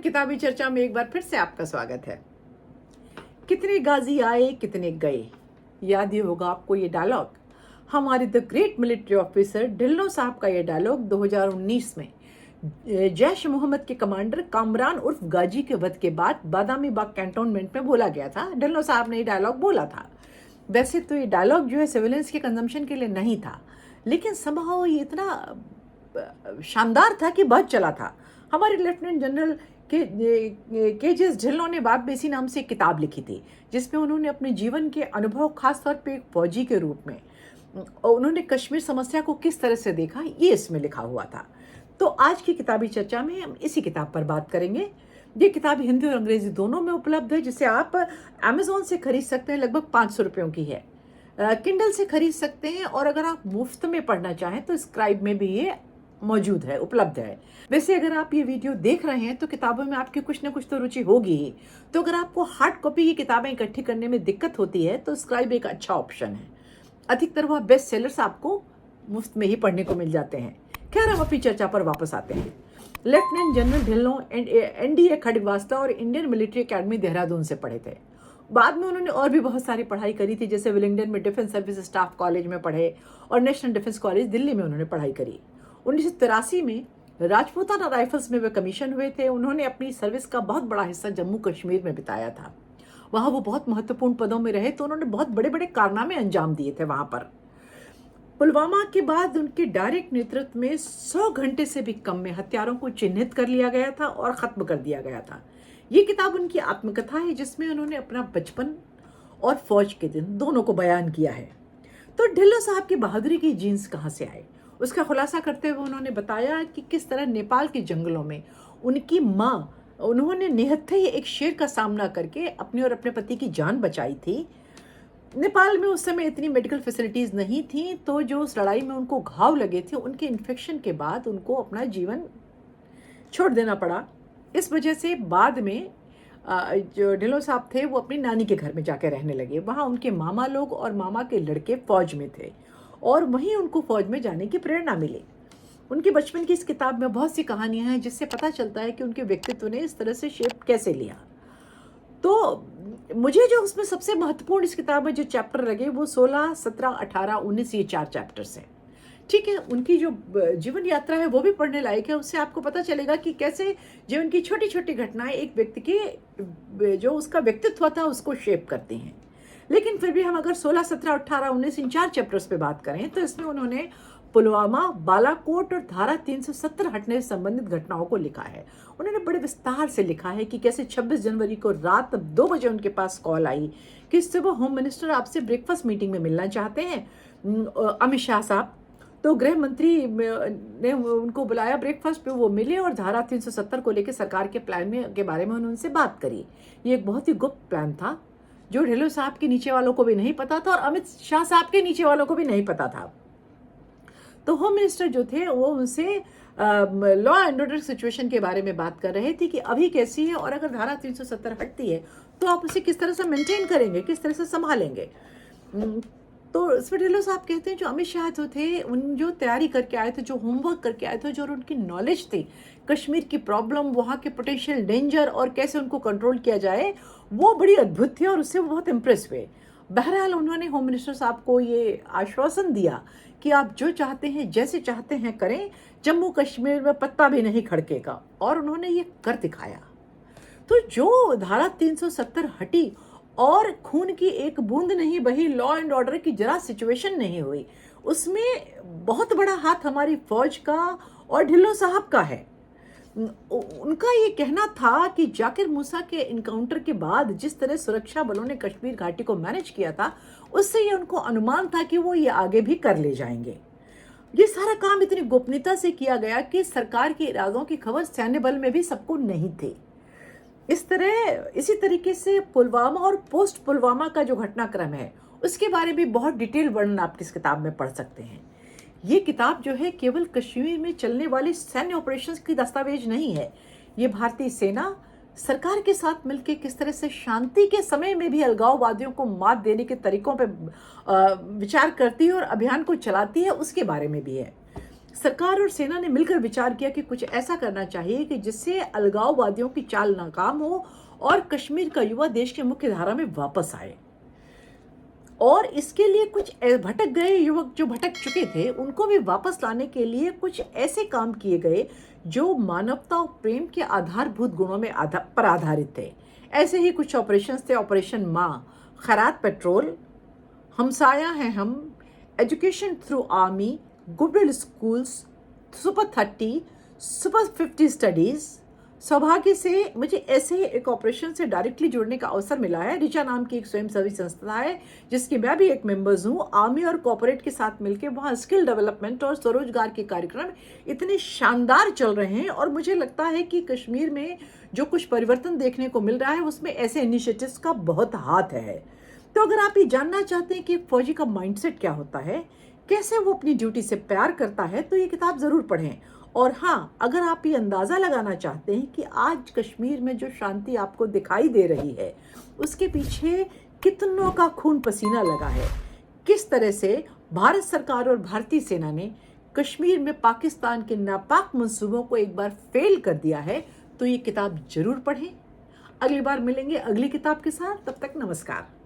किताबी चर्चा में एक बार फिर से आपका स्वागत है। कितने गाजी आए कितने गए, याद ही होगा आपको ये डायलॉग। हमारे the great military officer Dhillon साहब का ये डायलॉग 2019 में जैश मोहम्मद के कमांडर कामरान उर्फ गाजी के वध के बाद बादामी बाग कैंटोनमेंट में बोला गया था। ढिल्लों साहब ने ये डायलॉग बोला था। वैसे तो ये डायलॉग जो है सिविलियंस के कंजम्पशन के लिए नहीं था, लेकिन समहाउ ये इतना शानदार था कि बहुत चला था। हमारे लेफ्टिनेंट जनरल के जे एस ढिल्लों ने बाप बेसी नाम से एक किताब लिखी थी, जिसमें उन्होंने अपने जीवन के अनुभव, खासतौर पे एक फौजी के रूप में उन्होंने कश्मीर समस्या को किस तरह से देखा, ये इसमें लिखा हुआ था। तो आज की किताबी चर्चा में हम इसी किताब पर बात करेंगे। ये किताब हिंदी और अंग्रेजी दोनों में उपलब्ध है, जिसे आप अमेजोन से खरीद सकते हैं। लगभग 500 रुपयों की है। किंडल से खरीद सकते हैं, और अगर आप मुफ्त में पढ़ना चाहें तो स्क्राइब में भी ये मौजूद है, उपलब्ध है। वैसे अगर आप ये वीडियो देख रहे हैं तो किताबों में आपकी कुछ ना कुछ तो रुचि होगी ही। तो अगर आपको हार्ड कॉपी की किताबें इकट्ठी करने में दिक्कत होती है तो स्क्राइब एक अच्छा ऑप्शन है। अधिकतर वह बेस्ट सेलर्स आपको मुफ्त में ही पढ़ने को मिल जाते हैं। खैर, हम अपनी चर्चा पर वापस आते हैं। Lieutenant general Dhillon NDA Khadakwasla और इंडियन मिलिट्री अकेडमी देहरादून से पढ़े थे। बाद में उन्होंने और भी बहुत सारी पढ़ाई करी थी, जैसे विलिंगडन में डिफेंस सर्विस स्टाफ कॉलेज में पढ़े और नेशनल डिफेंस कॉलेज दिल्ली में उन्होंने पढ़ाई करी। 1983 में राजपूताना राइफल्स में वे कमीशन हुए थे। उन्होंने अपनी सर्विस का बहुत बड़ा हिस्सा जम्मू कश्मीर में बिताया था। वहाँ वो बहुत महत्वपूर्ण पदों में रहे, तो उन्होंने बहुत बड़े बड़े कारनामे अंजाम दिए थे वहाँ पर। पुलवामा के बाद उनके डायरेक्ट नेतृत्व में 100 घंटे से भी कम में हत्यारों को चिन्हित कर लिया गया था और ख़त्म कर दिया गया था। ये किताब उनकी आत्मकथा है, जिसमें उन्होंने अपना बचपन और फौज के दिन दोनों को बयान किया है। तो ढिल्लों साहब की बहादुरी की जीन्स कहाँ से आए, उसका खुलासा करते हुए उन्होंने बताया कि किस तरह नेपाल के जंगलों में उनकी माँ, उन्होंने निहत्थे ही एक शेर का सामना करके अपने और अपने पति की जान बचाई थी। नेपाल में उस समय इतनी मेडिकल फैसिलिटीज़ नहीं थी, तो जो उस लड़ाई में उनको घाव लगे थे, उनके इन्फेक्शन के बाद उनको अपना जीवन छोड़ देना पड़ा। इस वजह से बाद में जो ढिल्लों साहब थे वो अपनी नानी के घर में जाके रहने लगे। वहाँ उनके मामा लोग और मामा के लड़के फौज में थे, और वहीं उनको फौज में जाने की प्रेरणा मिली। उनके बचपन की इस किताब में बहुत सी कहानियां हैं, जिससे पता चलता है कि उनके व्यक्तित्व ने इस तरह से शेप कैसे लिया। तो मुझे जो उसमें सबसे महत्वपूर्ण इस किताब में जो चैप्टर लगे वो 16, 17, 18, 19 ये 4 चैप्टर्स हैं। ठीक है, उनकी जो जीवन यात्रा है वो भी पढ़ने लायक है। उससे आपको पता चलेगा कि कैसे जीवन की छोटी छोटी घटनाएं एक व्यक्ति के जो उसका व्यक्तित्व था उसको शेप करती हैं। लेकिन फिर भी हम अगर 16, 17, 18, 19 इन 4 चैप्टर्स पे बात करें तो इसमें उन्होंने पुलवामा, बालाकोट और धारा 370 हटने से संबंधित घटनाओं को लिखा है। उन्होंने बड़े विस्तार से लिखा है कि कैसे 26 जनवरी को रात 2 बजे उनके पास कॉल आई कि सुबह होम मिनिस्टर आपसे ब्रेकफास्ट मीटिंग में मिलना चाहते हैं, अमित शाह साहब। तो गृह मंत्री ने उनको बुलाया ब्रेकफास्ट पे, वो मिले और धारा 370 को लेकर सरकार के प्लान में के बारे में उन्होंने उनसे बात करी। ये एक बहुत ही गुप्त प्लान था, जो ढिल्लों साहब के नीचे वालों को भी नहीं पता था और अमित शाह साहब के नीचे वालों को भी नहीं पता था। तो होम मिनिस्टर जो थे वो उनसे लॉ एंड ऑर्डर सिचुएशन के बारे में बात कर रहे थे कि अभी कैसी है, और अगर धारा 370 हटती है तो आप उसे किस तरह से मेंटेन करेंगे, किस तरह से संभालेंगे। तो इसमें ढिल्लों साहब कहते हैं जो अमित शाह जो थे, उन जो तैयारी करके आए थे, जो होमवर्क करके आए थे, जो उनकी नॉलेज थी कश्मीर की प्रॉब्लम, वहाँ के पोटेंशियल डेंजर और कैसे उनको कंट्रोल किया जाए, वो बड़ी अद्भुत थी और उससे वो बहुत इम्प्रेस हुए। बहरहाल उन्होंने होम मिनिस्टर साहब को ये आश्वासन दिया कि आप जो चाहते हैं, जैसे चाहते हैं करें, जम्मू कश्मीर में पत्ता भी नहीं खड़केगा, और उन्होंने ये कर दिखाया। तो जो धारा 370 हटी और खून की एक बूंद नहीं बही, लॉ एंड ऑर्डर की जरा सिचुएशन नहीं हुई, उसमें बहुत बड़ा हाथ हमारी फौज का और ढिल्लों साहब का है। उनका ये कहना था कि जाकिर मूसा के इनकाउंटर के बाद जिस तरह सुरक्षा बलों ने कश्मीर घाटी को मैनेज किया था, उससे ये उनको अनुमान था कि वो ये आगे भी कर ले जाएंगे। ये सारा काम इतनी गोपनीयता से किया गया कि सरकार के इरादों की खबर सैन्य बल में भी सबको नहीं थी। इसी तरीके से पुलवामा और पोस्ट पुलवामा का जो घटनाक्रम है, उसके बारे में बहुत डिटेल वर्णन आप इस किताब में पढ़ सकते हैं। ये किताब जो है केवल कश्मीर में चलने वाली सैन्य ऑपरेशंस की दस्तावेज नहीं है। ये भारतीय सेना सरकार के साथ मिलकर किस तरह से शांति के समय में भी अलगाववादियों को मात देने के तरीकों पर विचार करती है और अभियान को चलाती है, उसके बारे में भी है। सरकार और सेना ने मिलकर विचार किया कि कुछ ऐसा करना चाहिए कि जिससे अलगाववादियों की चाल नाकाम हो और कश्मीर का युवा देश के मुख्य धारा में वापस आए। और इसके लिए कुछ भटक गए युवक जो भटक चुके थे उनको भी वापस लाने के लिए कुछ ऐसे काम किए गए जो मानवता और प्रेम के आधारभूत गुणों में पर आधारित थे। ऐसे ही कुछ ऑपरेशंस थे, ऑपरेशन माँ, खैरात पेट्रोल, हमसाया हैं हम, education through army, goodwill schools, super 30, super 50 studies. सौभाग्य से मुझे ऐसे ही एक ऑपरेशन से डायरेक्टली जुड़ने का अवसर मिला है। रिचा नाम की एक स्वयंसेवी संस्था है जिसकी मैं भी एक मेंबर्स हूँ। आर्मी और कॉर्पोरेट के साथ मिलकर वहाँ स्किल डेवलपमेंट और स्वरोजगार के कार्यक्रम इतने शानदार चल रहे हैं और मुझे लगता है कि कश्मीर में जो कुछ परिवर्तन देखने को मिल रहा है उसमें ऐसे इनिशिएटिव्स का बहुत हाथ है। तो अगर आप ये जानना चाहते हैं कि एक फौजी का माइंडसेट क्या होता है, कैसे वो अपनी ड्यूटी से प्यार करता है, तो ये किताब ज़रूर पढ़ें। और हाँ, अगर आप ये अंदाज़ा लगाना चाहते हैं कि आज कश्मीर में जो शांति आपको दिखाई दे रही है उसके पीछे कितनों का खून पसीना लगा है, किस तरह से भारत सरकार और भारतीय सेना ने कश्मीर में पाकिस्तान के नापाक मंसूबों को एक बार फेल कर दिया है, तो ये किताब ज़रूर पढ़ें। अगली बार मिलेंगे अगली किताब के साथ, तब तक नमस्कार।